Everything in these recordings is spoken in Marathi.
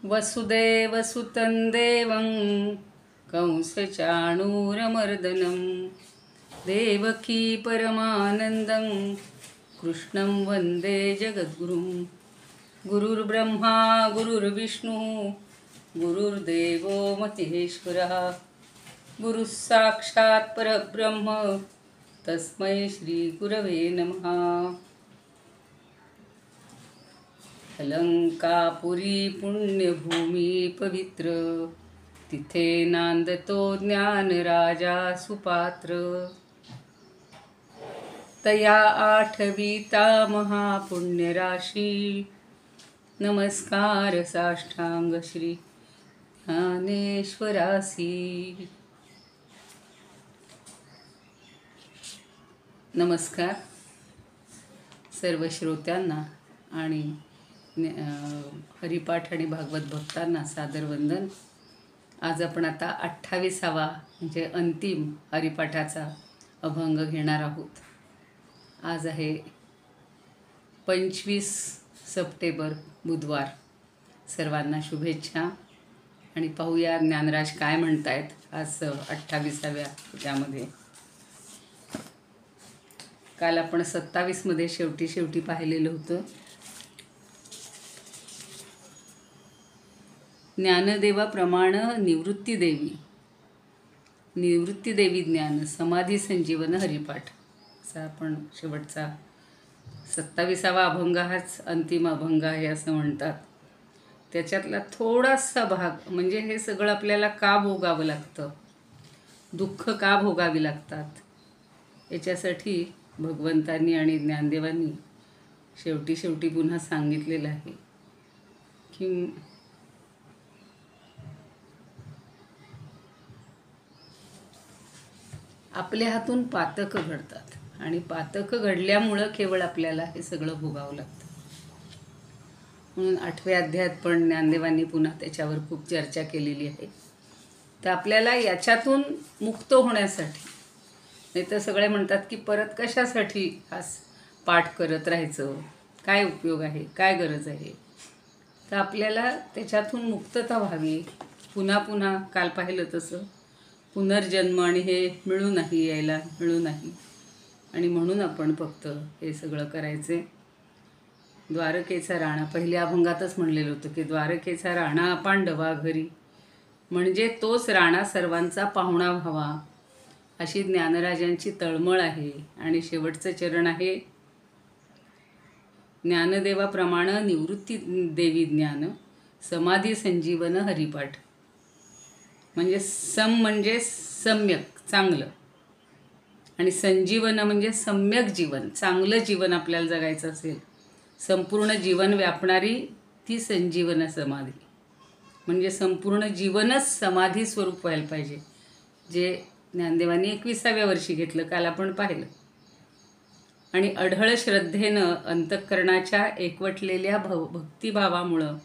वसुदेवसुतं देवं कंसचाणूरमर्दनं देवकी परमानन्दं कृष्णं वन्दे जगद्गुरुं। गुरुर्ब्रह्मा गुरुर्विष्णु गुरुर्देवो महेश्वरः गुरुः साक्षात् परब्रह्म तस्मै श्रीगुरवे नमः। अलंकापुरी पुण्यभूमी पवित्र तिथे नांदतो ज्ञान राजा सुपात्र। तया आठवीता महापुण्यराशी नमस्कार साष्टांग श्री ज्ञानेश्वरासी। नमस्कार सर्व श्रोत्यांना आणि हरिपाठ आणि भागवत भक्तांना सादर वंदन। आज आपण आता 28वा म्हणजे अंतिम हरिपाठाचा अभंग घेणार आहोत। आज आहे 25 सप्टेंबर बुधवार। सर्वांना शुभेच्छा आणि पाहूया ज्ञानराज काय म्हणतायत आज 28व्या त्यामध्ये। काल आपण 27 मध्ये शेवटी पाहिलेलं होतं। ज्ञानदेवा प्रमाण निवृत्ती देवी ज्ञान समाधी संजीवन हरिपाठ असा आपण शेवटचा 27वा अभंग हाच अंतिम अभंग आहे असं म्हणतात। त्याच्यातला थोडासा भाग म्हणजे हे सगळं आपल्याला का भोगावं लागतं, दुःख का भोगावी लागतात याच्यासाठी भगवंतांनी आणि ज्ञानदेवांनी शेवटी पुन्हा सांगितलेलं आहे की आपल्या हातून पातकं घडतात आणि पातकं घडल्यामुळं केवळ आपल्याला हे सगळं भोगावं लागतं। म्हणून 8व्या अध्यायात पण ज्ञानदेवांनी पुन्हा त्याच्यावर खूप चर्चा केलेली आहे। तर आपल्याला याच्यातून मुक्त होण्यासाठी, नाही तर सगळे म्हणतात की परत कशासाठी हा पाठ करत राहायचं, काय उपयोग आहे, काय गरज आहे। तर आपल्याला त्याच्यातून मुक्तता व्हावी, पुन्हा काल पाहिलं तसं पुनर्जन्म आणि हे मिळू नाही आणि म्हणून आपण फक्त हे सगळं करायचे। द्वारकेचा राणा पहिल्या अभंगातच म्हणलेलं होतं की द्वारकेचा राणा पांडवा घरी, म्हणजे तोच राणा सर्वांचा पाहुणा व्हावा अशी ज्ञानराजांची तळमळ आहे। आणि शेवटचं चरण आहे ज्ञानदेवा प्रमाण निवृत्ती देवी ज्ञान समाधी संजीवन हरिपाठ। म्हणजे म्हणजे सम्यक चांगलं आणि संजीवन म्हणजे सम्यक जीवन, चांगलं जीवन आपल्याला जगायचं असेल, संपूर्ण जीवन व्यापणारी ती संजीवन समाधी, म्हणजे संपूर्ण जीवनच समाधी स्वरूप व्हायला पाहिजे, जे ज्ञानदेवांनी 21व्या वर्षी घेतलं, काल आपण पाहिलं। आणि अढळ श्रद्धेनं अंतःकरणाच्या एकवटलेल्या भक्तिभावामुळं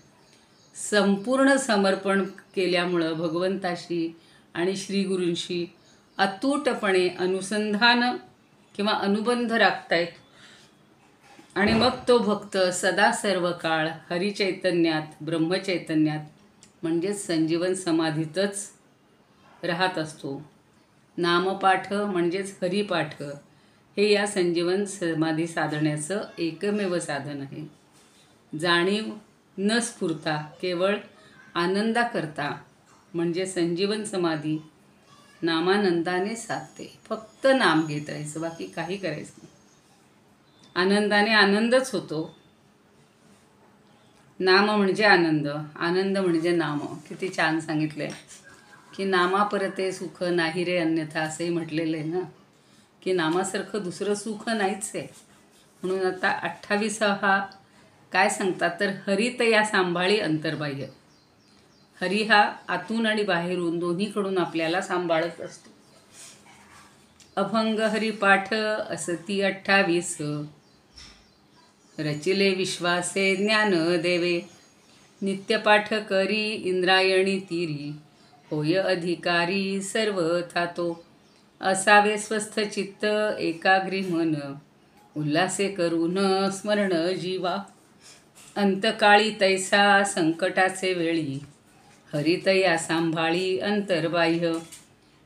संपूर्ण समर्पण केल्यामुळं भगवंताशी आणि श्रीगुरूंशी अतूटपणे अनुसंधान किंवा अनुबंध राखतायत। आणि मग तो भक्त सदा सर्व काळ हरिचैतन्यात ब्रह्मचैतन्यात म्हणजेच संजीवन समाधीतच राहत असतो। नामपाठ म्हणजेच हरिपाठ हे या संजीवन समाधी साधण्याचं एकमेव साधन आहे। जाणीव न स्फुरता केवळ आनंदा करता म्हणजे संजीवन समाधी नामानंदाने साधते। फक्त नाम घेत राहायचं, बाकी काही करायचं नाही। आनंदाने आनंदच होतो। नाम म्हणजे आनंद, आनंद म्हणजे नाम। किती छान सांगितलंय की नामा परते सुख नाही रे अन्यथा, असंही म्हटलेलं आहे ना की नामासारखं दुसरं सुख नाहीच आहे। म्हणून आता 28 काय सांगतात तर हरित या सांभाळी अंतर्बाह्य। हरी हा आतून आणि बाहेरून दोन्हीकडून आपल्याला सांभाळत असतो। अभंग हरिपाठ असती 28 रचिले विश्वासे ज्ञान देवे नित्यपाठ करी इंद्रायणी तीरी होय अधिकारी सर्व थातो असावे स्वस्थ चित्त एकाग्री मन उल्हासे करून स्मरण जीवा। अंतकाळी तैसा संकटाचे वेळी, हरितया सांभाळी अंतर्बाह्य.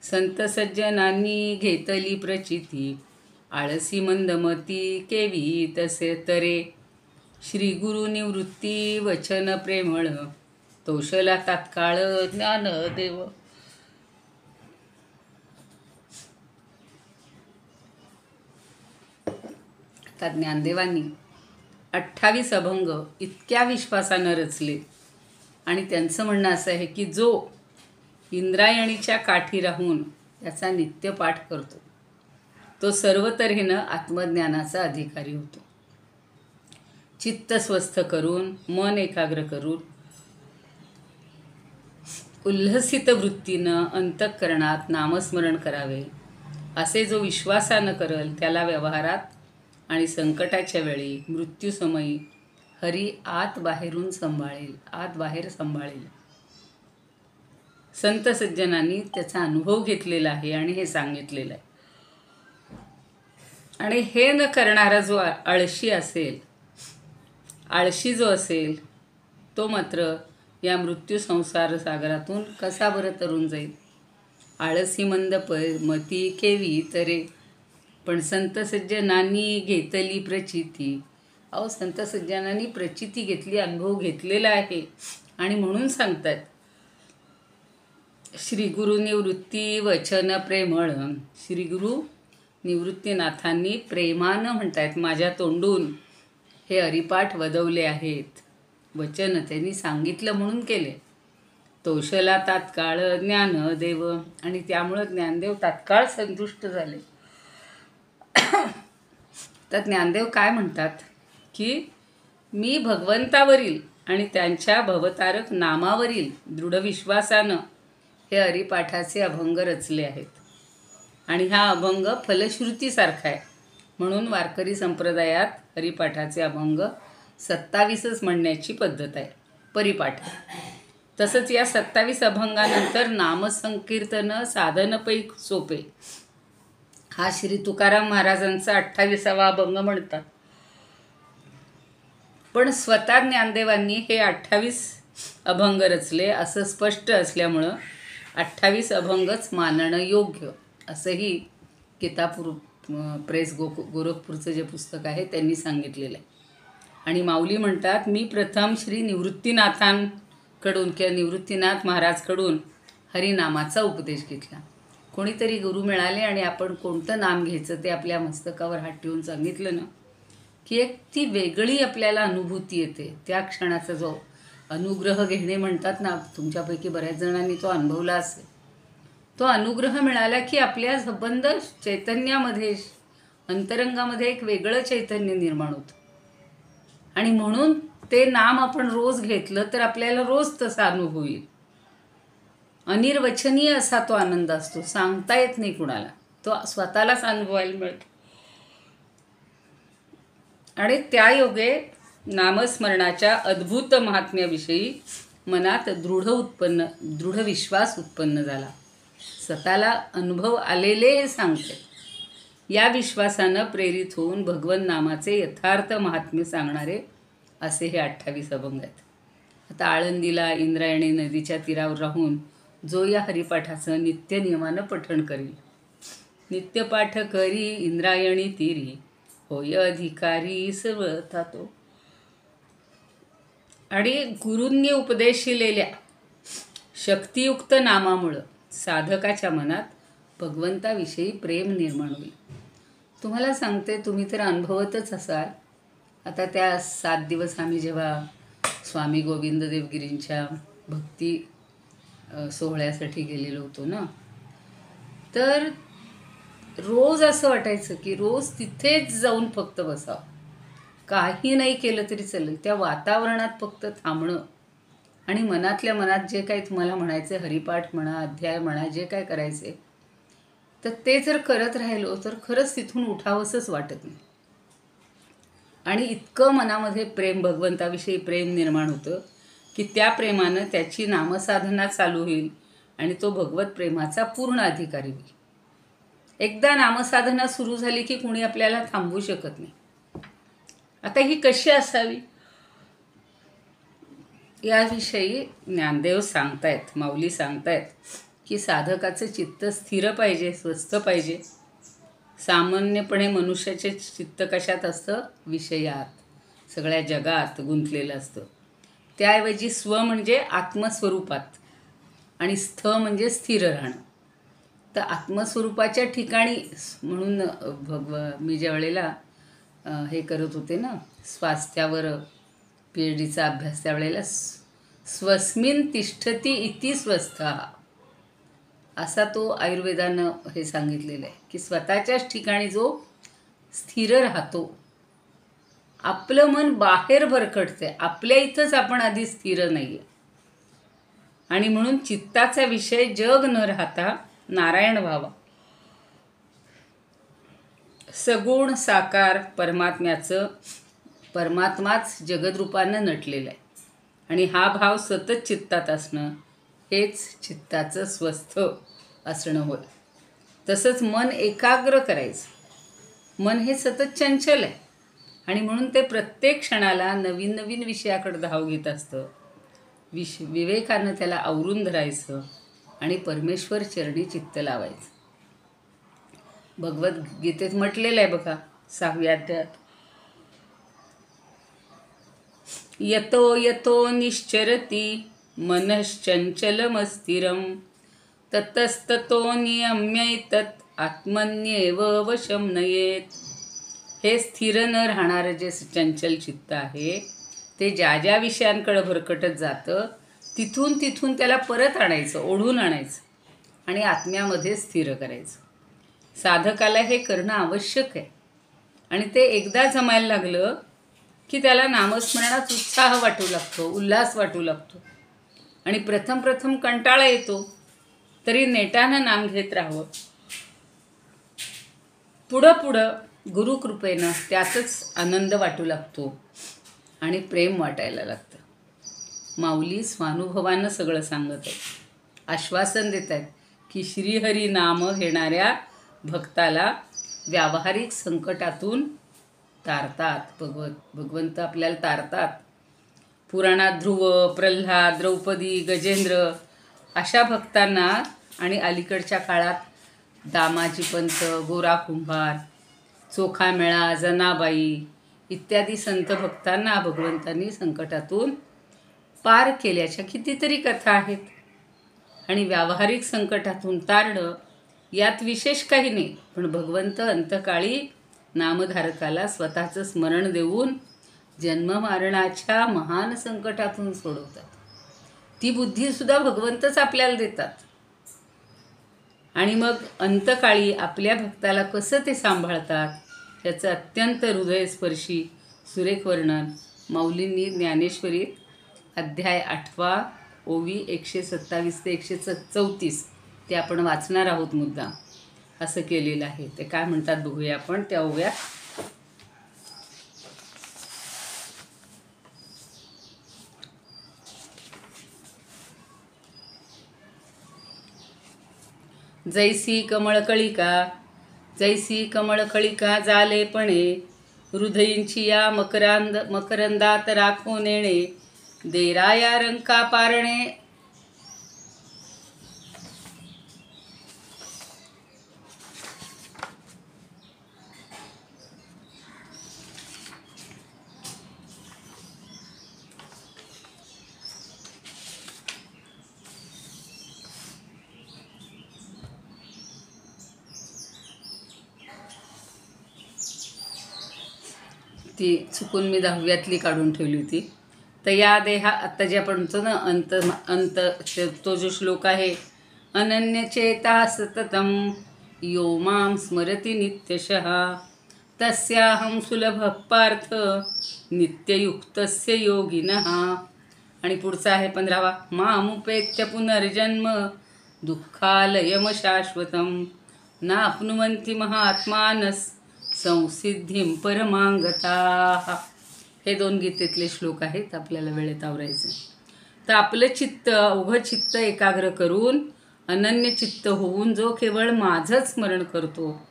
संत सज्जनांनी घेतली प्रचिती, आळसी मंदमती केवी तसे तरे. श्री गुरु निवृत्ती वचन प्रेमळ, तोषला तात्काळ ज्ञानदेव. आता ज्ञानदेवांनी 28 अभंग इतक्या विश्वासानं रचले आणि त्यांचं म्हणणं असं आहे की जो इंद्रायणीच्या काठी राहून त्याचा नित्यपाठ करतो तो सर्व तऱ्हेनं आत्मज्ञानाचा अधिकारी होतो. चित्त स्वस्थ करून, मन एकाग्र करून, उल्हसित वृत्तीनं अंतःकरणात नामस्मरण करावे. असे जो विश्वासानं करल त्याला व्यवहारात आणि संकटाच्या वेळी, मृत्यूसमयी हरी आत बाहेरून सांभाळेल, आत बाहेर सांभाळेल. संत सज्जनांनी त्याचा अनुभव घेतलेला आहे आणि हे सांगितलेलं आहे. आणि हे न करणारा जो आळशी असेल, आळशी जो असेल तो मात्र या मृत्यू संसार सागरातून कसा बरं तरून जाईल. आळसी मंद मती केवी तरे, पण संत सज्जनांनी घेतली प्रचिती. अहो, संत सज्जनांनी प्रचिती घेतली, अनुभव घेतलेला आहे आणि म्हणून सांगतात श्री गुरु निवृत्ती वचन प्रेमळ. श्री गुरु निवृत्तीनाथांनी प्रेमानं म्हणतायत माझ्या तोंडून हे हरिपाठ वदवले आहेत. वचन त्यांनी सांगितलं म्हणून केले. तोषला तात्काळ ज्ञानदेव, आणि त्यामुळं ज्ञानदेव तात्काळ संतुष्ट झाले. तर ज्ञानदेव काय म्हणतात की मी भगवंतावरील आणि त्यांच्या भवतारक नामावरील दृढ विश्वासानं हे हरिपाठाचे अभंग रचले आहेत. आणि हा अभंग फलश्रुतीसारखा आहे म्हणून वारकरी संप्रदायात हरिपाठाचे अभंग 27च म्हणण्याची पद्धत आहे, परिपाठ. तसंच या 27 अभंगानंतर नामसंकीर्तन साधनपैक सोपे हा श्री तुकाराम महाराजांचा 28वा अभंग म्हणतात. पण स्वतः ज्ञानदेवांनी हे 28 अभंग रचले असं स्पष्ट असल्यामुळं 28 अभंगच मानणं योग्य असंही गीतापूर प्रेस गोरखपूरचं जे पुस्तक आहे त्यांनी सांगितलेलं आहे. आणि माऊली म्हणतात मी प्रथम श्री निवृत्तीनाथांकडून किंवा निवृत्तीनाथ महाराजकडून हरिनामाचा उपदेश घेतला. कोणीतरी गुरु मिळाले आणि आपण कोणतं नाम घ्यायचं ते आपल्या मस्तकावर हात ठेवून सांगितलं ना की एक ती वेगळी आपल्याला अनुभूती येते. त्या क्षणाचा जो अनुग्रह घेणे म्हणतात ना, तुमच्यापैकी बऱ्याच जणांनी तो अनुभवला असेल. तो अनुग्रह मिळाला की आपल्या संबंध चैतन्यामध्ये, अंतरंगामध्ये एक वेगळं चैतन्य निर्माण होतं. आणि म्हणून ते नाम आपण रोज घेतलं तर आपल्याला रोज तसा अनुभव येईल. अनिर्वचनीय असा तो आनंद असतो, सांगता येत नाही कुणाला, तो स्वतःलाच अनुभवायला मिळतो. आणि त्या योगे नामस्मरणाच्या अद्भुत महात्म्याविषयी मनात दृढ विश्वास उत्पन्न झाला. स्वतःला अनुभव आलेले हे सांगते. या विश्वासानं प्रेरित होऊन भगवन नामाचे यथार्थ महात्म्य सांगणारे असे हे 28 अभंग आहेत. आता आळंदीला इंद्रायणी नदीच्या तीरावर राहून जो या हरिपाठाचं नित्य नियमानं पठण करील, नित्यपाठ करी इंद्रायणी तीरी, होय अधिकारी सर्वथा तो. आणि गुरूंनी उपदेशिलेल्या शक्तियुक्त नामामुळं साधकाच्या मनात भगवंताविषयी प्रेम निर्माण होईल. तुम्हाला सांगते, तुम्ही तर अनुभवतच असाल. आता त्या 7 दिवस आम्ही जेव्हा स्वामी गोविंद देवगिरींच्या भक्ती सोहळ्यासाठी गेलेलो होतो ना, तर रोज असं वाटायचं की रोज तिथेच जाऊन फक्त बसावं, काही नाही केलं तरी चालेल. त्या वातावरणात फक्त थांबणं आणि मनातल्या मनात जे काही तुम्हाला म्हणायचं, हरिपाठ म्हणा, अध्याय म्हणा, जे काय करायचे तर ते जर करत राहिलो तर खरंच तिथून उठावंसंच वाटत नाही. आणि इतकं मनामध्ये प्रेम, भगवंताविषयी प्रेम निर्माण होतं की त्या प्रेमानं त्याची नामसाधना चालू होईल आणि तो भगवत प्रेमाचा पूर्ण अधिकारी होईल. एकदा नामसाधना सुरू झाली की कुणी आपल्याला थांबवू शकत नाही. आता ही कशी असावी याविषयी ज्ञानदेव सांगतायत, माऊली सांगतायत की साधकाचं चित्त स्थिर पाहिजे, स्वस्थ पाहिजे. सामान्यपणे मनुष्याचे चित्त कशात असतं? विषयात, सगळ्या जगात गुंतलेलं असतं. त्याऐवजी स्व म्हणजे आत्मस्वरूपात आणि स्थ म्हणजे स्थिर राहणं. तर आत्मस्वरूपाच्या ठिकाणी म्हणून मी ज्या वेळेला हे करत होते ना, स्वास्थ्यावर PhDचा अभ्यास, त्यावेळेला स्वस्मिन तिष्ठती इति स्वस्थ असा तो आयुर्वेदानं हे सांगितलेलं आहे की स्वतःच्याच ठिकाणी जो स्थिर राहतो. आपलं मन बाहेर भरकटते, आपल्या इथंच आपण आधी स्थिर नाही आहे. आणि म्हणून चित्ताचा विषय जग न राहता नारायण व्हावा. सगुण साकार परमात्माच जगदरूपानं नटलेला आहे. आणि हा भाव सतत चित्तात असणं हेच चित्ताचं स्वस्थ असणं होय. तसंच मन एकाग्र करायचं. मन हे सतत चंचल आहे आणि म्हणून ते प्रत्येक क्षणाला नवीन नवीन विषयाकडे धाव घेत असतं. विवेकानं त्याला आवरून धरायचं आणि परमेश्वर चरणी चित्त लावायचं. भगवद्गीतेत म्हटलेलं आहे बघा, 6व्या अध्यायात, यतो यतो निश्चरती मनश्चंचलमस्थिरं ततस्ततो नियम्यैतत् आत्मन्येव वशं नयेत. हे स्थिर न राहणारं जे चंचल चित्त आहे ते ज्या ज्या विषयांकडे भरकटत जातं तिथून त्याला परत आणायचं, ओढून आणायचं आणि आत्म्यामध्ये स्थिर करायचं. साधकाला हे करणं आवश्यक आहे. आणि ते एकदा जमायला लागलं की त्याला नामस्मरणात उत्साह वाटू लागतो, उल्हास वाटू लागतो. आणि प्रथम कंटाळा येतो, तरी नेटानं नाम घेत राहावं. पुढं गुरुकृपेनं त्यातच आनंद वाटू लागतो आणि प्रेम वाटायला लागतं. माऊली स्वानुभवानं सगळं सांगत आहेत, आश्वासन देत आहेत की श्रीहरी नाम घेणाऱ्या भक्ताला व्यावहारिक संकटातून तारतात. भगवंत आपल्याला तारतात. पुराणात ध्रुव, प्रल्हाद, द्रौपदी, गजेंद्र अशा भक्तांना आणि अलीकडच्या काळात दामाजी पंत, गोरा कुंभार, चोखामेळा, जनाबाई इत्यादी संत भक्तांना भगवंतांनी संकटातून पार केल्याच्या कितीतरी कथा आहेत. आणि व्यावहारिक संकटातून तारणं यात विशेष काही नाही, पण भगवंत अंतकाळी नामधारकाला स्वतःचं स्मरण देऊन जन्ममरणाच्या महान संकटातून सोडवतात. ती बुद्धीसुद्धा भगवंतच आपल्याला देतात. आणि मग अंतकाळी आपल्या भक्ताला कसं ते सांभाळतात याचं अत्यंत हृदयस्पर्शी सुरेख वर्णन माऊलींनी ज्ञानेश्वरीत अध्याय 8 ओवी 127 ते 134 ते आपण वाचणार आहोत मुद्दाम, असं केलेलं आहे. ते काय म्हणतात बघूया आपण त्या ओव्या. जैसी कमळकळिका जालेपणे हृदयींची या मकरंदात राखो नेणे देराया रंका पारणे. ती चुकून मी 10वीतली काढून ठेवली होती. तर या देहा आत्ता जे आपण म्हणतो ना अंत तो जो श्लोक आहे, अनन्यचेता सततं यो मां स्मरति नित्यशः तस्याहं सुलभः पार्थ नित्ययुक्तस्य योगिनः. आणि पुढचा आहे 15वा, मामुपेत्य पुनर्जन्म दुःखालयम शाश्वतं नाप्नुवन्ति महात्मानस संसिद्धिं परमांगताः. हे 2 गीतेतले श्लोक आहेत, आपल्याला वेळेत आवरायचे. तर आपलं चित्त, अवघं चित्त एकाग्र करून अनन्य चित्त होऊन जो केवळ माझंच स्मरण करतो,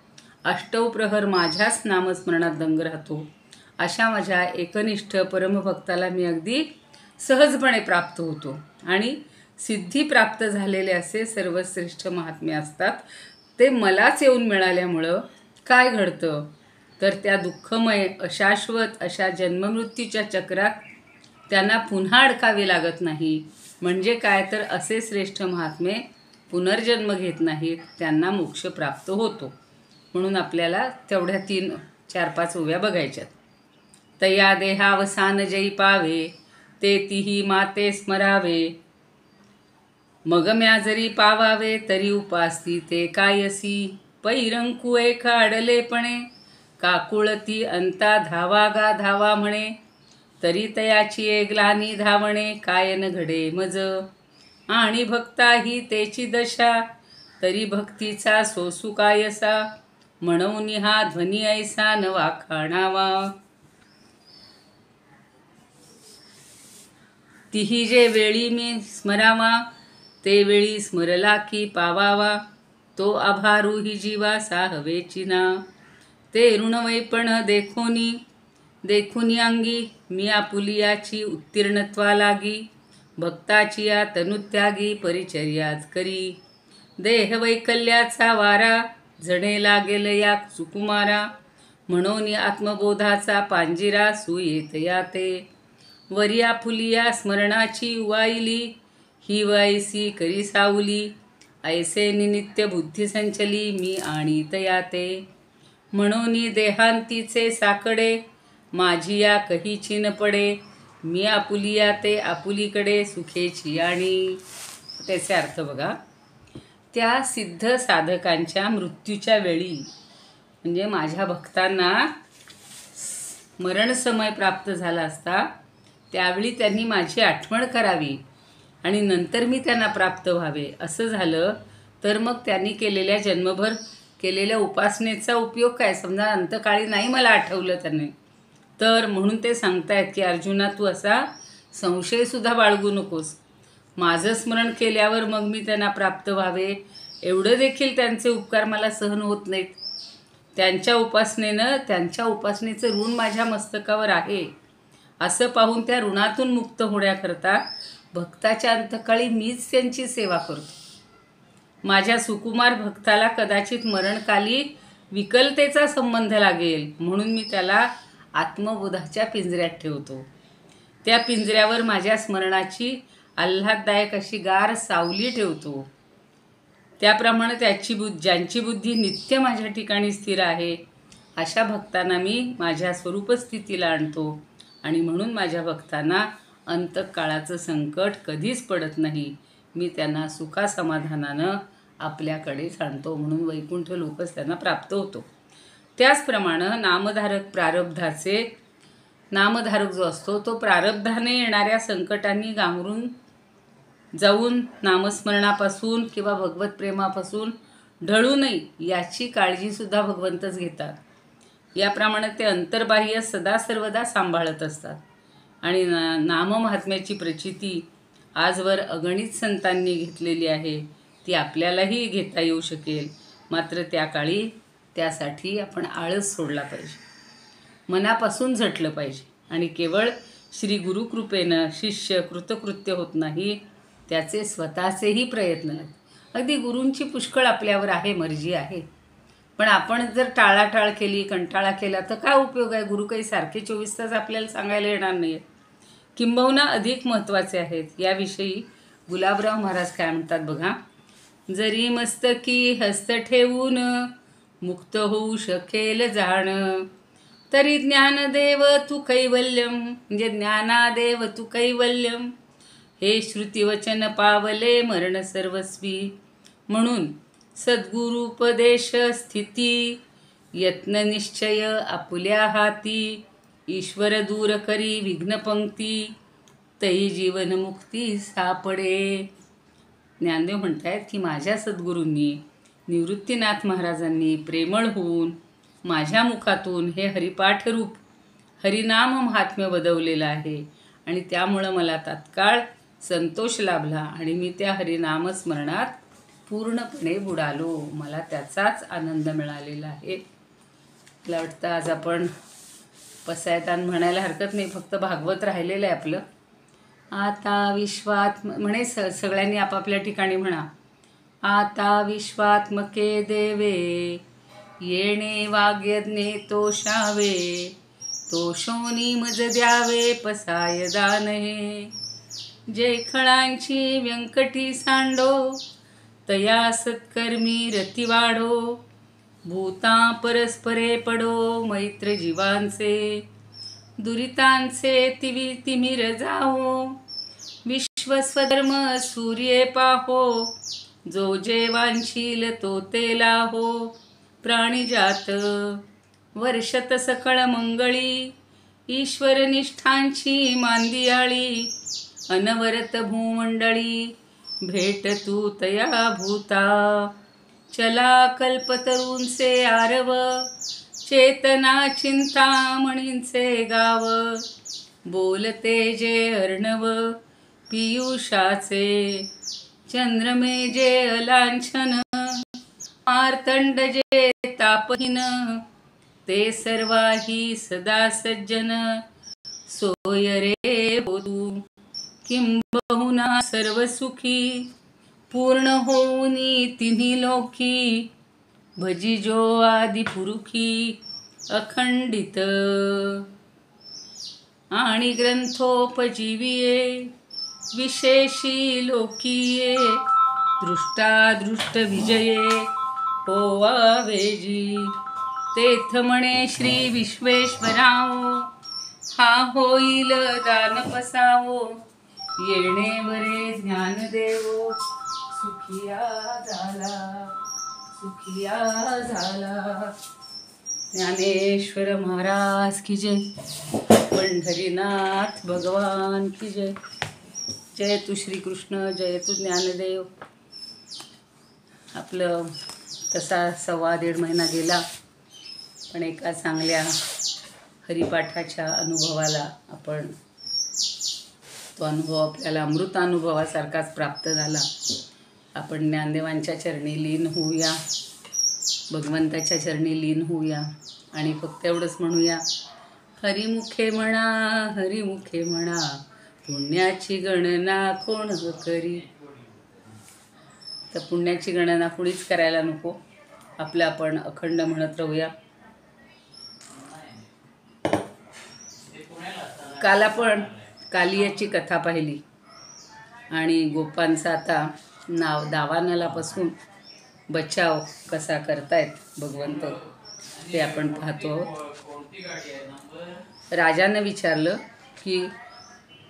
अष्टौ प्रहर माझ्याच नामस्मरणात दंग राहतो, अशा माझ्या एकनिष्ठ परमभक्ताला मी अगदी सहजपणे प्राप्त होतो आणि सिद्धी प्राप्त झालेले असे सर्वश्रेष्ठ महात्मे असतात. ते मलाच येऊन मिळाल्यामुळं काय घडतं तर त्या दुःखमय अशाश्वत अशा जन्ममृत्यूच्या चक्रात त्यांना पुन्हा अडकावे लागत नाही. म्हणजे काय तर असे श्रेष्ठ महात्मे पुनर्जन्म घेत नाहीत, त्यांना मोक्ष प्राप्त होतो. म्हणून आपल्याला तेवढ्या 3-4-5 ओव्या बघायच्यात. तया देहावसान जई पावे, ते तिही माते स्मरावे. मग म्या जरी पावावे तरी उपासती ते कायसी. पैरंकु एक अडलेपणे, काकुळती अंता धावा गा धावा म्हणे. तरी तयाची एक ग्लानी धावणे, कायन घडे मज. आणि भक्ताही तेची दशा, तरी भक्तीचा सोसू कायसा. म्हणून हा ध्वनी ऐसा न वाखाणावा. तिही जे वेळी मी स्मरावा, ते वेळी स्मरला की पावावा. तो आभारू ही जीवा साहवेची ना. ते ऋणवैपण देखोनी अंगी, मी आपुलियाची उत्तीर्णत्वा लागी. भक्ताची या तनुत्यागी परिचर्याच करी. देह वैकल्याचा वारा, जणे लागेल या सुकुमारा. म्हणून आत्मबोधाचा पांजिरा सुयेत या ते. वरिया फुलिया स्मरणाची उवाईली, ही वाईसी करी सावली. ऐसे नित्य बुद्धी संचली, मी आणि तया ते. म्हणून देहांतीचे साकडे, माझी या कहीची न पडे. मी आपुलिया ते आपुलीकडे, सुखेची आणि. त्याचे अर्थ बघा. त्या सिद्ध साधकांच्या मृत्यूच्या वेळी म्हणजे माझ्या भक्तांना मरणसमय प्राप्त झाला असता, त्यावेळी त्यांनी माझी आठवण करावी आणि नंतर मी त्यांना प्राप्त व्हावे. असं झालं तर मग त्यांनी केलेल्या जन्मभर केलेल्या उपासनेचा उपयोग काय. समजा अंतकाळी नाही मला आठवलं त्यांनी तर, म्हणून ते सांगतायत की अर्जुना तू असा संशयसुद्धा बाळगू नकोस. माझं स्मरण केल्यावर मग मी त्यांना प्राप्त व्हावे एवढं देखील त्यांचे उपकार मला सहन होत नाहीत. त्यांच्या उपासनेचं ऋण माझ्या मस्तकावर आहे असं पाहून त्या ऋणातून मुक्त होण्याकरता भक्ताच्या अंतकाळी मीच त्यांची सेवा करतो. माझ्या सुकुमार भक्ताला कदाचित मरणकाली विकलतेचा संबंध लागेल, म्हणून मी त्याला आत्मबोधाच्या पिंजऱ्यात ठेवतो. त्या पिंजऱ्यावर माझ्या स्मरणाची आल्हाददायक अशी गार सावली ठेवतो. त्याप्रमाणे ज्यांची बुद्धी नित्य माझ्या ठिकाणी स्थिर आहे अशा भक्तांना मी माझ्या स्वरूपस्थितीला आणतो आणि म्हणून माझ्या भक्तांना अंतकाळाचं संकट कधीच पडत नाही. मी त्यांना सुखासमाधानानं आपल्याकडेच आणतो, म्हणून वैकुंठ लोकच त्यांना प्राप्त होतो. त्याचप्रमाणे नामधारक जो असतो तो प्रारब्धाने येणाऱ्या संकटांनी गांगरून जाऊन नामस्मरणापासून किंवा भगवत प्रेमापासून ढळू नये याची काळजीसुद्धा भगवंतच घेतात. याप्रमाणे ते अंतर्बाह्य सदा सर्वदा सांभाळत असतात. आणि नाममहात्म्याची प्रचिती आजवर अगणित संतांनी घेतलेली आहे, ती आपल्यालाही घेता येऊ शकेल. मात्र त्या काळी त्यासाठी आपण आळस सोडला पाहिजे, मनापासून झटलं पाहिजे आणि केवळ श्री गुरुकृपेनं शिष्य कृतकृत्य होत नाही, त्याचे स्वतःचेही प्रयत्न आहेत. अगदी गुरूंची पुष्कळ आपल्यावर आहे, मर्जी आहे, पण आपण जर टाळाटाळ केली, कंटाळा केला तर काय उपयोग आहे. गुरु काही सारखे 24 तास आपल्याला सांगायला येणार नाही आहेत, किंबहुना अधिक महत्त्वाचे आहेत. याविषयी गुलाबराव महाराज काय म्हणतात बघा. जरी मस्तकी हस्त ठेवून मुक्त होऊ शकेल जाण, तरी ज्ञानदेव तू कैवल्यम, म्हणजे ज्ञानादेव तू कैवल्यम, हे श्रुतिवचन पावले मरण सर्वस्वी. म्हणून सद्गुरुपदेश स्थिती, यत्न निश्चय आपुल्या हाती, ईश्वर दूर करी विघ्नपंक्ती, तई जीवनमुक्ती सापडे. ज्ञानदेव म्हणतायत की माझ्या सद्गुरूंनी निवृत्तीनाथ महाराजांनी प्रेमळ होऊन माझ्या मुखातून हे हरिपाठ रूप हरिनाम महात्म्य वदवलेलं आहे आणि त्यामुळं मला तात्काळ संतोष लाभला आणि मी त्या हरिनामस्मरणात पूर्णपणे बुडालो. मला त्याचाच आनंद मिळालेला आहे. मला वाटतं आज आपण पसायदान म्हणायला हरकत नाही, फक्त भागवत राहिलेलं आहे आपलं. आता विश्वात्म म्हणे सगळ्यांनी आपापल्या ठिकाणी म्हणा. आता विश्वात्मके देवे येणे वाग्यज्ञे तोषावे, तोषोनी मज द्यावे पसाय दानहे. जे खळांची व्यंकटी सांडो तया सत्कर्मी रती वाढो, भूता परस्परे पडो मैत्र जीवांचे, दुरितांचे तिमिर जावो, विश्वस्वधर्म सूर्ये पाहो, जो जे वांछील तो ते लाहो, प्राणिजात वर्षत सकळ मंगळी, ईश्वरनिष्ठांची मांदियाळी, अनवरत भूमंडळी भेट तू तया भूता. चला कल्पतरूंचे आरव, चेतना चिंतामणींचे गाव, बोलते जे अर्णव पियुषाचे, चंद्रमे जे अलांछन, मार्तंड जे तापहीन, ते सर्वाही सदा सज्जन, सोय रे हो तू किंबहुना सर्व सुखी, पूर्ण होऊनी तिन्ही लोकी, भजी जो आदि पुरुखी अखंडित, आणि ग्रंथोपजीविये विशेषी लोकीये, दृष्टादृष्ट विजये होवा वेजी. तेथ म्हणे श्री विश्वेश्वराओ, हा होईल दान पसावो, येणे वरे ज्ञानदेवो, सुखिया झाला सुखिया झाला. ज्ञानेश्वर महाराज की जय, पंढरीनाथ भगवान की जय. जय तू श्रीकृष्ण, जय तू ज्ञानदेव. आपलं तसा 1.25 महिना गेला, पण एका चांगल्या हरिपाठाच्या अनुभवाला आपण तो अनुभव आपल्याला अमृतानुभवासारखाच प्राप्त झाला. आपण ज्ञानदेवांच्या चरणी लीन होऊया, भगवंताच्या चरणी लीन होऊया आणि फक्त एवढंच म्हणूया, हरिमुखे म्हणा हरिमुखे म्हणा, पुण्याची गणना कोण करी. तर पुण्याची गणना कुणीच करायला नको, आपलं आपण अखंड म्हणत राहूया. काल आपण कालियाची कथा पाहिली आणि गोपांचा आता दावानलापासून बचाव कसा करतायत भगवंत ते आपण पाहतो. राजानं विचारलं की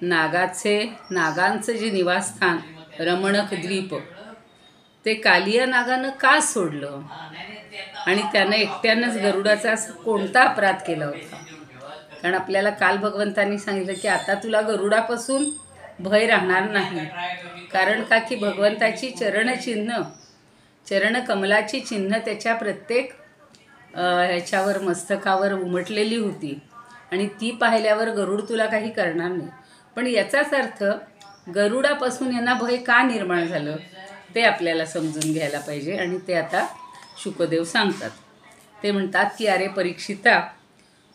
नागांचं जे निवासस्थान रमणक द्वीप ते कालिया नागानं का सोडलं आणि त्यानं एकट्यानंच गरुडाचा कोणता अपराध केला होता. कारण आपल्याला काल भगवंतांनी सांगितलं की आता तुला गरुडापासून भय राहणार नाही. कारण का की भगवंताची चरणकमलाची चिन्ह त्याच्या प्रत्येक ह्याच्यावर मस्तकावर उमटलेली होती आणि ती पाहिल्यावर गरुड तुला काही करणार नाही. पण याचाच अर्थ गरुडापासून यांना भय का निर्माण झालं ते आपल्याला समजून घ्यायला पाहिजे. आणि ते आता शुकदेव सांगतात. ते म्हणतात की अरे परीक्षिता,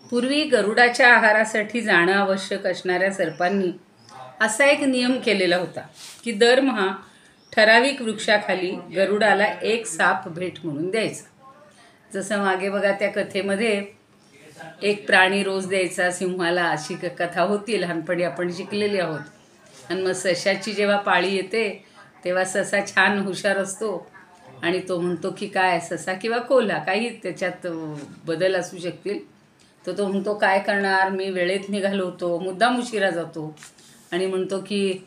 पूर्वी गरुडाच्या आहारासाठी जाणं आवश्यक असणाऱ्या सर्पांनी असा एक नियम केलेला होता की दरमहा ठराविक वृक्षाखाली गरुडाला एक साप भेट म्हणून द्यायचा. जसं मागे बघा त्या कथेमध्ये एक प्राणी रोज द्यायचा सिंहाला, अशी कथा होती, लहानपणी आपण शिकलेली आहोत. आणि मग सशाची जेव्हा पाळी येते तेव्हा ससा छान हुशार असतो आणि तो म्हणतो की काय, ससा किंवा कोल्हा काही त्याच्यात बदल असू शकतील, तर तो म्हणतो काय करणार, मी वेळेत निघालो होतो, मुद्दाम उशिरा जातो आणि म्हणतो की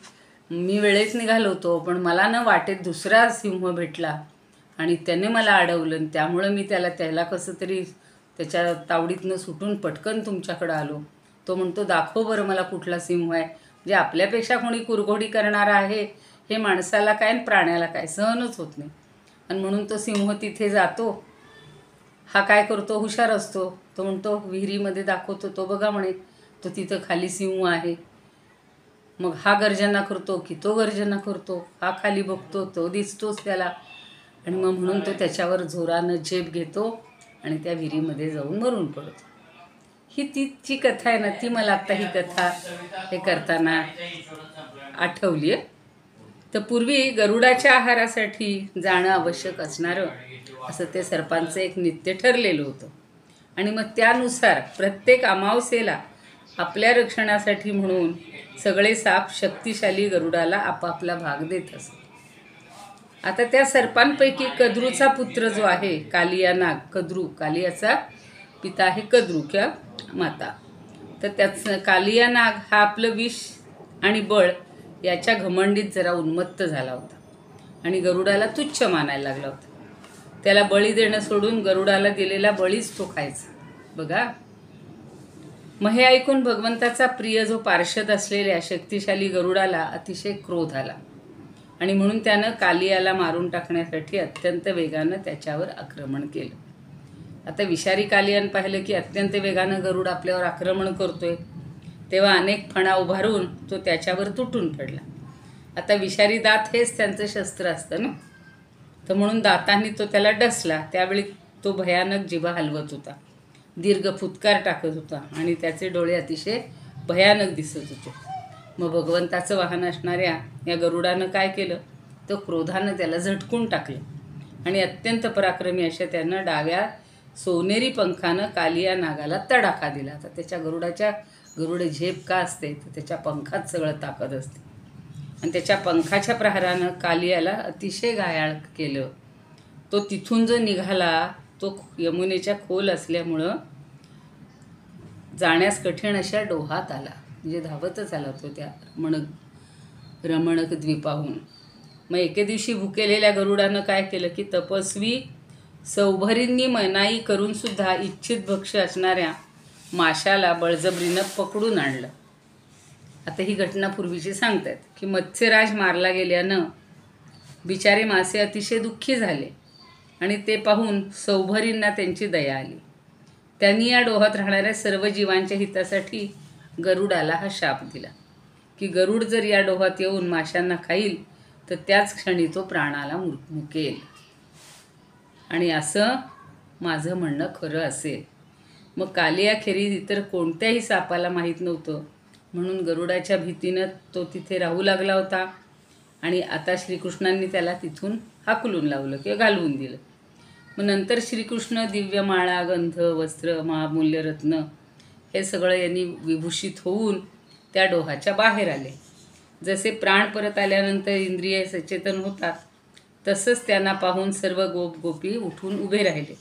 मी वेळेत निघालो होतो पण मला न वाटेत दुसरा सिंह भेटला आणि त्याने मला अडवलं, त्यामुळं मी त्याला कसं तरी त्याच्या तावडीतनं सुटून पटकन तुमच्याकडं आलो. तो म्हणतो दाखव बरं मला कुठला सिंह आहे. म्हणजे आपल्यापेक्षा कोणी कुरघोडी करणारा आहे हे माणसाला काय आणि प्राण्याला काय सहनच होत नाही. आणि म्हणून तो सिंह तिथे जातो. हा काय करतो, हुशार असतो. तो म्हणतो विहिरीमध्ये दाखवतो, तो बघा म्हणे तो तिथं खाली सिंह आहे. मग हा गर्जना करतो की तो गर्जना करतो, हा खाली बघतो, तो दिसतोच त्याला. आणि मग म्हणून तो त्याच्यावर जोरानं झेप घेतो आणि त्या विहिरीमध्ये जाऊन मरून पडतो. ही तिची कथा आहे ना, ती मला आत्ता ही कथा हे करताना आठवली आहे. तर पूर्वी गरुडाच्या आहारासाठी जाणं आवश्यक असणारं असं ते सर्पांचं एक नित्य ठरलेलं होतं. आणि मग त्यानुसार प्रत्येक अमावस्येला आपल्या रक्षणासाठी म्हणून सगळे साप शक्तिशाली गरुडाला आपापला भाग देत असत. आता त्या सर्पांपैकी कद्रूचा पुत्र जो आहे कालिया नाग, कद्रू, कालियाचा पिता आहे कद्रू किंवा माता. तर त्याचं कालिया नाग हा आपलं विष आणि बळ याच्या घमंडीत जरा उन्मत्त झाला होता आणि गरुडाला तुच्छ मानायला लागला होता. त्याला बळी देणं सोडून गरुडाला दिलेला बळीच तो खायचा. बघा, मग हे ऐकून भगवंताचा प्रिय जो पार्षद असलेल्या शक्तिशाली गरुडाला अतिशय क्रोध आला आणि म्हणून त्यानं कालियाला मारून टाकण्यासाठी अत्यंत वेगानं त्याच्यावर आक्रमण केलं. आता विषारी कालियानं पाहिलं की अत्यंत वेगानं गरुड आपल्यावर आक्रमण करतोय, तेव्हा अनेक फणा उभारून तो त्याच्यावर तुटून पडला. आता विषारी दात हेच त्यांचं शस्त्र असतं ना, तर म्हणून दातांनी तो त्याला डसला. त्यावेळी तो भयानक जिभा हलवत होता, दीर्घ फुतकार टाकत होता आणि त्याचे डोळे अतिशय भयानक दिसत होते. मग भगवंताचं वाहन असणाऱ्या या गरुडानं काय केलं, तर क्रोधानं त्याला झटकून टाकलं आणि अत्यंत पराक्रमी अशा त्यानं डाव्या सोनेरी पंखानं कालिया नागाला तडाखा दिला. तर त्याच्या गरुड झेप का असते, तर त्याच्या पंखात सगळं ताकद असते आणि त्याच्या पंखाच्या प्रहारानं कालियाला अतिशय घायाळ केलं. तो तिथून जो निघाला तो यमुनेच्या खोल असल्यामुळं जाण्यास कठीण अशा डोहात आला, म्हणजे धावतच आला तो त्या रमणक द्वीपाहून. मग एके दिवशी भुकेलेल्या गरुडानं काय केलं की तपस्वी सौभरींनी मनाई करूनसुद्धा इच्छित भक्ष्य असणाऱ्या माशाला बळजबरीनं पकडून आणलं. आता ही घटना पूर्वीची सांगतात की मत्स्यराज मारला गेल्यानं बिचारे मासे अतिशय दुःखी झाले आणि ते पाहून सौभरींना त्यांची दया आली. त्यांनी या डोहात राहणाऱ्या सर्व जीवांच्या हितासाठी गरुडाला हा शाप दिला की गरुड जर या डोहात येऊन माशांना खाईल तर त्याच क्षणी तो प्राणाला मुकेल. आणि असं माझं म्हणणं खरं असेल. मग कालियाखेरीज इतर कोणत्याही सापाला माहीत नव्हतं, म्हणून गरुडाच्या भीतीनं तो तिथे राहू लागला होता. आणि आता श्रीकृष्णांनी त्याला तिथून हाकलून लावलं किंवा घालवून दिलं. मग नंतर श्रीकृष्ण दिव्य माळा, गंध, वस्त्र, महामूल्य रत्न हे सगळं यांनी विभूषित होऊन त्या डोहाच्या बाहेर आले. जसे प्राण परत आल्यानंतर इंद्रिय सचेतन होतात, तसंच त्यांना पाहून सर्व गोप गोपी उठून उभे राहिले.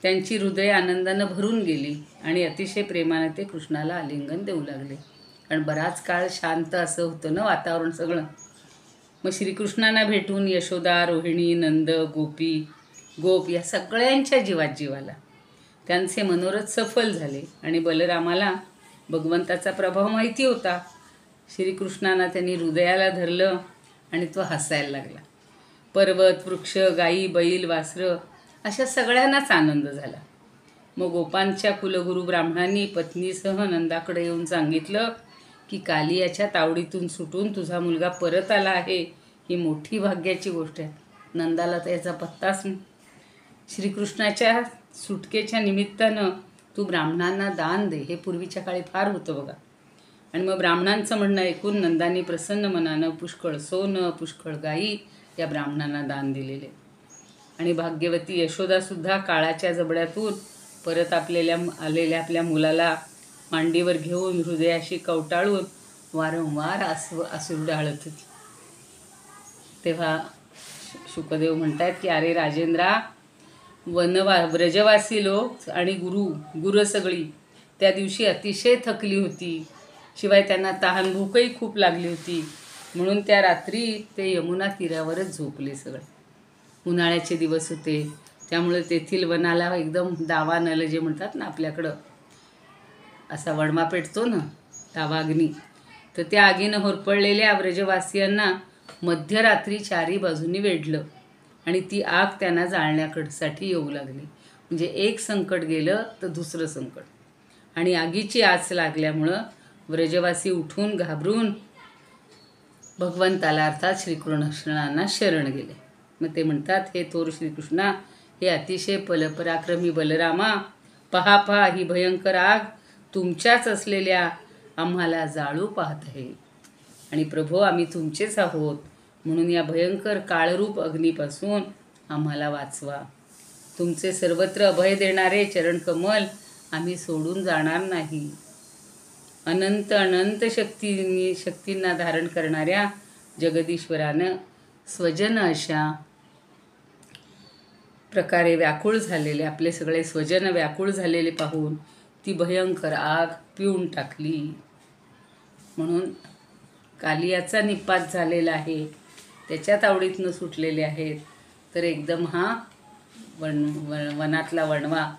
त्यांची हृदय आनंदानं भरून गेली आणि अतिशय प्रेमाने ते कृष्णाला आलिंगन देऊ लागले, कारण बराच काळ शांत असं होतं ना वातावरण सगळं. मग श्रीकृष्णांना भेटून यशोदा, रोहिणी, नंद, गोप या सगळ्यांच्या जीवात जीवाला. त्यांचे मनोरथ सफल झाले आणि बलरामाला भगवंताचा प्रभाव माहिती होता. श्रीकृष्णांना त्यांनी हृदयाला धरलं आणि तो हसायला लागला. पर्वत, वृक्ष, गायी, बैल, वासरं अशा सगळ्यांनाच आनंद झाला. मग गोपांच्या कुलगुरू ब्राह्मणांनी पत्नीसह नंदाकडे येऊन सांगितलं की कालियाच्या तावडीतून सुटून तुझा मुलगा परत आला आहे, ही मोठी भाग्याची गोष्ट आहे. नंदाला तर याचा पत्ताच नाही. श्रीकृष्णाच्या सुटकेच्या निमित्तानं तू ब्राह्मणांना दान दे, हे पूर्वीच्या काळी फार होतं बघा. आणि मग ब्राह्मणांचं म्हणणं ऐकून नंदांनी प्रसन्न मनानं पुष्कळ सोनं, पुष्कळ गायी या ब्राह्मणांना दान दिलेले. आणि भाग्यवती यशोदासुद्धा काळाच्या जबड्यातून परत आलेल्या आपल्या मुलाला मांडीवर घेऊन हृदयाशी कवटाळून वारंवार अश्रू ढाळत होती. तेव्हा शुकदेव म्हणतात की अरे राजेंद्रा, व्रजवासी लोक आणि गुरं सगळी त्या दिवशी अतिशय थकली होती. शिवाय त्यांना तहान भूकही खूप लागली होती, म्हणून त्या रात्री ते यमुना तीरावरच झोपले सगळे. उन्हाळ्याचे दिवस होते, त्यामुळे तेथील वनाला एकदम दावा नल जे म्हणतात ना आपल्याकडं, असा वणमा पेटतो ना दावाग्नी, तर त्या आगीनं होरपळलेल्या व्रजवासियांना मध्यरात्री चारी बाजूनी वेढलं आणि ती आग त्यांना जाळण्यासाठी येऊ लागली. म्हणजे एक संकट गेलं तर दुसरं संकट. आणि आगीची आच लागल्यामुळं व्रजवासी उठून घाबरून भगवंताला अर्थात श्रीकृष्णांना शरण गेले. मग ते म्हणतात, हे थोर श्रीकृष्णा, हे अतिशय पराक्रमी बलरामा, पहा ही भयंकर आग तुमच्याच असलेल्या आम्हाला जाळू पाहत आहे. आणि प्रभो आम्ही तुमचेच आहोत, म्हणून या भयंकर काळरूप अग्नीपासून आम्हाला वाचवा. तुमचे सर्वत्र अभय देणारे चरणकमल आम्ही सोडून जाणार नाही. अनंत अनंत शक्तींना धारण करणाऱ्या जगदीश्वरानं स्वजन अशा प्रकारे व्याकुळ झालेले, आपले सगळे स्वजन व्याकुळ झालेले पाहून ती भयंकर आग पिऊन टाकली. म्हणून कालियाचा निपात झालेला आहे, त्याच्यात आवडीतनं सुटलेले आहेत. तर एकदम हा वनातला वणवा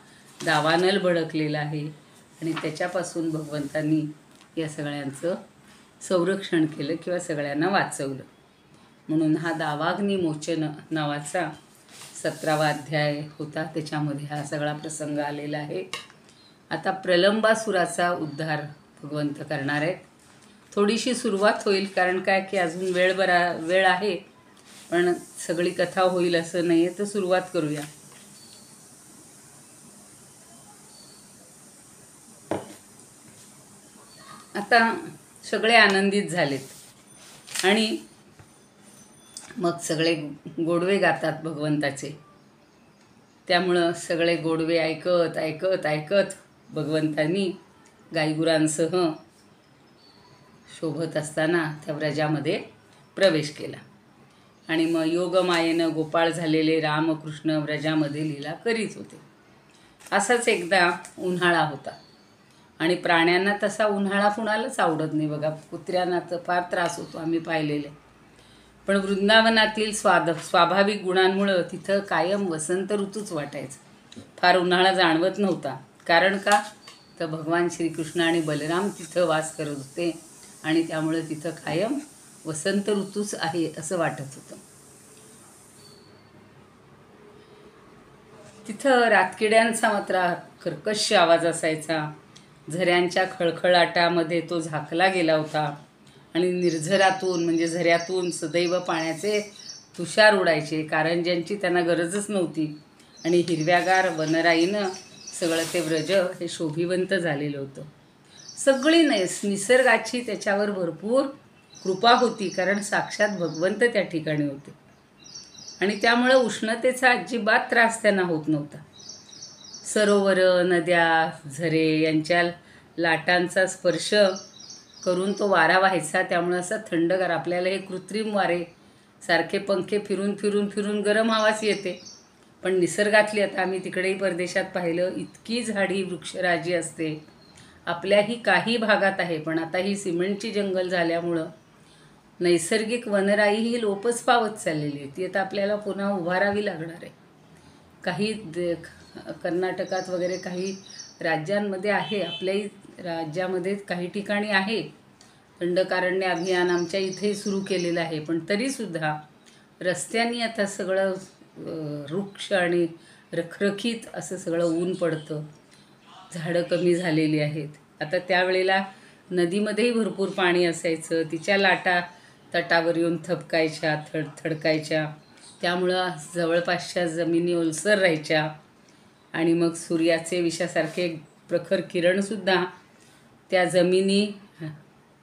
दावानल भडकलेला आहे आणि त्याच्यापासून भगवंतांनी या सगळ्यांचं संरक्षण केलं किंवा सगळ्यांना वाचवलं. म्हणून हा दावाग्नी मोचन नावाचा 17वा अध्याय होता, त्याच्यामध्ये हा सगळा प्रसंग आलेला आहे. आता प्रलंबासुराचा उद्धार भगवंत करणार आहेत. थोडीशी सुरुवात होईल, कारण काय की अजून वेळ आहे, पण सगळी कथा होईल असं नाही आहे. तर सुरुवात करूया. आता सगळे आनंदित झालेत आणि मग सगळे गोडवे गातात भगवंताचे. त्यामुळं सगळे गोडवे ऐकत ऐकत ऐकत भगवंतांनी गाईगुरांसह शोभत असताना त्या व्रजामध्ये प्रवेश केला. आणि मग योगमायेनं गोपाळ झालेले रामकृष्ण व्रजामध्ये लीला करीत होते. असाच एकदा उन्हाळा होता आणि प्राण्यांना तसा उन्हाळा कुणालाच आवडत नाही बघा. कुत्र्यांना तर फार त्रास होतो, आम्ही पाहिलेले. पण वृंदावनातील स्वाभाविक गुणांमुळं तिथं कायम वसंत ऋतूच वाटायचा. फार उन्हाळा जाणवत नव्हता. कारण का तर भगवान श्रीकृष्ण आणि बलराम तिथं वास करत होते आणि त्यामुळे तिथं कायम वसंत ऋतूच आहे असं वाटत होतं. तिथं रातकिड्यांचा मात्र कर्कश आवाज असायचा. झऱ्यांच्या खळखळाटामध्ये तो झाकला गेला होता आणि निर्झरातून म्हणजे झऱ्यातून सदैव पाण्याचे तुषार उडायचे. कारंज्यांची त्यांना गरजच नव्हती आणि हिरव्यागार वनराईनं सगळं ते व्रज हे शोभिवंत झालेलं होतं. सगळी निसर्गाची त्याच्यावर भरपूर कृपा होती, कारण साक्षात भगवंत त्या ठिकाणी होते आणि त्यामुळं उष्णतेचा अजिबात त्रास त्यांना होत नव्हता. सरोवर, नद्या, झरे यांच्या लाटांचा स्पर्श करून तो वारा व्हायचा. त्यामुळं असं थंडगार, आपल्याला हे कृत्रिम वारे सारखे पंखे फिरून फिरून फिरून गरम हवाच येते. पण निसर्गातली, आता आम्ही तिकडेही परदेशात पाहिलं, इतकी झाडी वृक्षराजी असते. आपल्याही काही भागात आहे, पण आता ही सिमेंटची जंगल झाल्यामुळं नैसर्गिक वनराई ही लोपच पावत चाललेली आहे. ती आता आपल्याला पुन्हा उभारावी लागणार आहे. काही कर्नाटकात वगैरे काही राज्यांमध्ये आहे, आपल्याही राज्यामध्ये काही ठिकाणी आहे. दंडकारण्य अभियान आमच्या इथेही सुरू केलेलं आहे. पण तरीसुद्धा रस्त्यांनी आता सगळं वृक्ष आणि रखरखीत असं सगळं ऊन पडतं. झाडं कमी झालेली आहेत. आता त्यावेळेला नदीमध्येही भरपूर पाणी असायचं. तिच्या लाटा तटावर येऊन थबकायच्या, थडकायच्या. त्यामुळं जवळपासच्या जमिनी ओलसर राहायच्या आणि मग सूर्याचे विषासारखे प्रखर किरणसुद्धा त्या जमिनी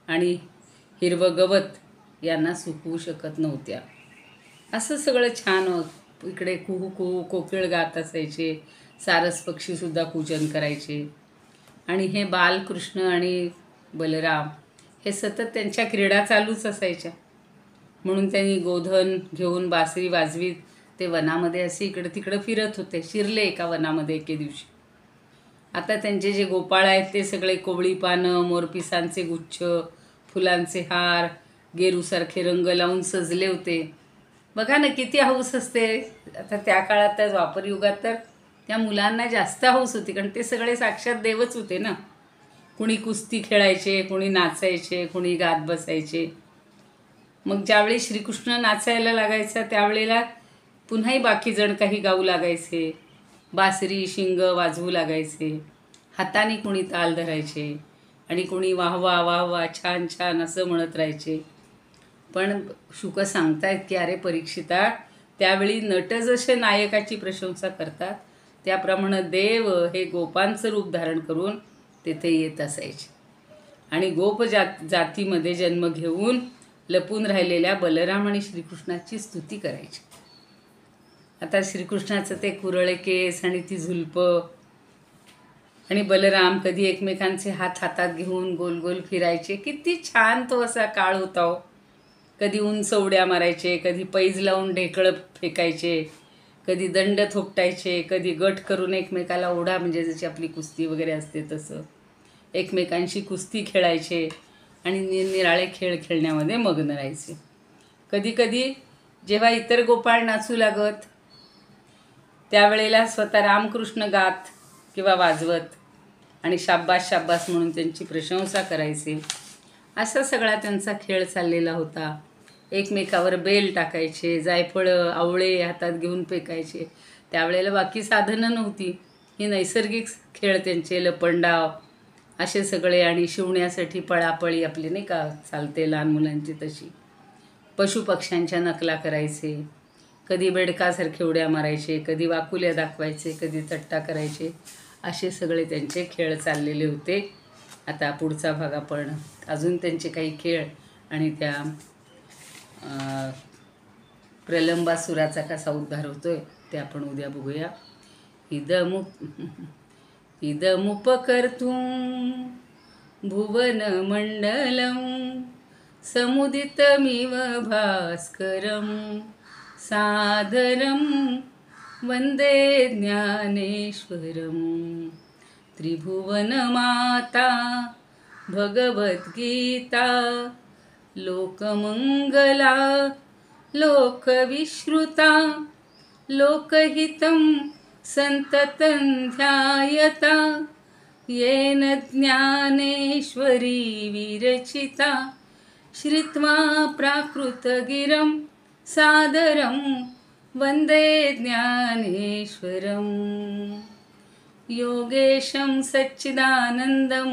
आणि हिरवं गवत यांना सुकवू शकत नव्हत्या. असं सगळं छान. इकडे कुहू कुहू कोकिळ गात असायचे. सारस पक्षीसुद्धा पूजन करायचे. आणि हे बालकृष्ण आणि बलराम हे सतत त्यांच्या क्रीडा चालूच असायच्या. म्हणून त्यांनी गोधन घेऊन बासरी वाजवीत ते वनामध्ये असे इकडं तिकडं फिरत होते. शिरले एका वनामध्ये एके दिवशी. आता त्यांचे जे गोपाळ आहेत ते सगळे कोवळी पानं, मोरपिसांचे गुच्छ, फुलांचे हार, गेरूसारखे रंग लावून सजले होते. बघा ना किती हौस असते. आता त्या काळात, त्या द्वापरयुगात तर त्या मुलांना जास्त हौस होती, कारण ते सगळे साक्षात देवच होते ना. कुणी कुस्ती खेळायचे, कुणी नाचायचे, कुणी गात बसायचे. मग ज्यावेळी श्रीकृष्ण नाचायला लागायचा त्यावेळेला पुन्हाही बाकीजण काही गाऊ लागायचे. बासरी, शिंग वाजवू लागायचे. हाताने कुणी ताल धरायचे आणि कुणी वाह वाह वाह वाह छान छान असं म्हणत राहायचे. पण शुक सांगतायत की अरे परीक्षिता, त्यावेळी नट जसे नायकाची प्रशंसा करतात त्याप्रमाणे देव हे गोपांचं रूप धारण करून तेथे येत असायचे आणि जातीमध्ये जन्म घेऊन लपून राहिलेल्या बलराम आणि श्रीकृष्णाची स्तुती करायची. आता श्रीकृष्णाचं ते कुरळे केस आणि ती झुलपं, आणि बलराम कधी एकमेकांचे हात हातात घेऊन गोल गोल फिरायचे. किती छान तो असा काळ होता हो. कधी उंच उड्या मारायचे, कधी पैज लावून ढेकळं फेकायचे, कधी दंड थोपटायचे, कधी गट करून एकमेकाला ओढा, म्हणजे जशी आपली कुस्ती वगैरे असते तसं एकमेकांशी कुस्ती खेळायचे आणि निरनिराळे खेळ खेळण्यामध्ये मग्न राहायचे. कधीकधी जेव्हा इतर गोपाळ नाचू लागत त्यावेळेला स्वतः रामकृष्ण गात किंवा वाजवत आणि शाब्बास शाब्बास म्हणून त्यांची प्रशंसा करायचे. असा सगळा त्यांचा खेळ चाललेला होता. एकमेकावर बेल टाकायचे, जायफळं आवळे हातात घेऊन फेकायचे. त्यावेळेला बाकी साधनं नव्हती, ही नैसर्गिक खेळ त्यांचे, लपंडाव असे सगळे. आणि शिवण्यासाठी पळापळी आपली नाही का चालते लहान मुलांची तशी. पशुपक्ष्यांच्या नकला करायचे, कधी बेडकासारखे उड्या मारायचे, कधी वाकुल्या दाखवायचे, कधी तट्टा करायचे. असे सगळे त्यांचे खेळ चाललेले होते. आता पुढचा भाग आपण अजून त्यांचे काही खेळ आणि त्या प्रलंबासुराचा कसा उद्धार होतोय ते आपण उद्या बघूया. इदमुपकर्तुं भुवनमण्डलं समुदितमिव भास्करं सादरं वन्दे ज्ञानेश्वरं. त्रिभुवनमाता भगवद्गीता लोकमंगला लोकविश्रुता लोकहितं संततं ध्यायता येन ज्ञानेश्वरी विरचिता. श्रुत्वा प्राकृतगिरं सादरं वन्दे ज्ञानेश्वरं. योगेशं सच्चिदानन्दं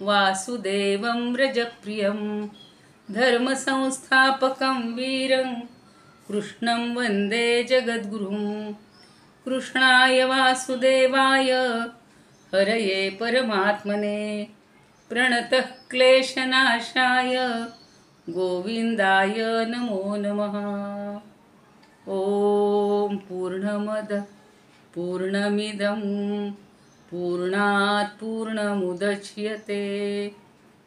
वासुदेवं व्रजप्रियं धर्मसंस्थापकं वीरं कृष्णं वन्दे जगद्गुरुं. कृष्णाय वासुदेवाय हरये परमात्मने प्रणतः क्लेशनाशाय गोविंदाय नमो नमः. ओम पूर्णमद पूर्णमिदं पूर्णात् पूर्णमुदच्यते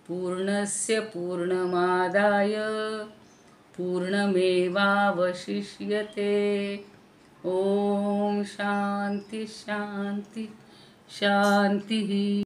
पूर्णस्य पूर्णमादाय पूर्णमेवावशिष्यते. ओम शांति शांति शांति.